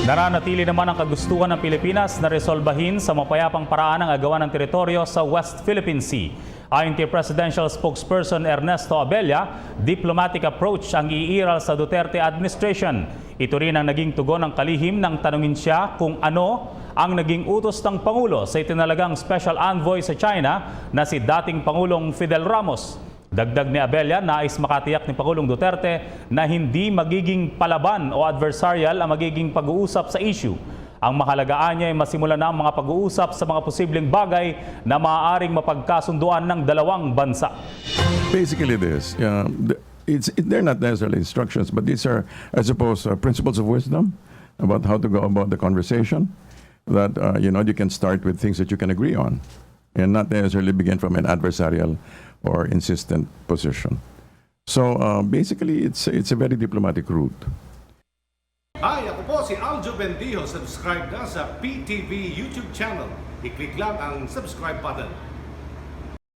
Nananatili naman ang kagustuhan ng Pilipinas na resolbahin sa mapayapang paraan ang agawan ng teritoryo sa West Philippine Sea. Ayon kay Presidential Spokesperson Ernesto Abella, diplomatic approach ang iiral sa Duterte administration. Ito rin ang naging tugon ng kalihim nang tanungin siya kung ano ang naging utos ng Pangulo sa itinalagang Special Envoy sa China na si dating Pangulong Fidel Ramos. Dagdag ni Abella, nais makatiyak ni Pangulong Duterte na hindi magiging palaban o adversarial ang magiging pag-uusap sa issue. Ang mahalagaan niya ay masimula na ang mga pag-uusap sa mga posibleng bagay na maaaring mapagkasunduan ng dalawang bansa. Basically this, they're not necessarily instructions, but these are, I suppose, principles of wisdom about how to go about the conversation. That, you can start with things that you can agree on and not necessarily begin from an adversarial or insistent position. So basically, it's a very diplomatic route. Hi, ako po si Aljo Bendijo. Subscribe na sa PTV YouTube channel. I-click lang ang subscribe button.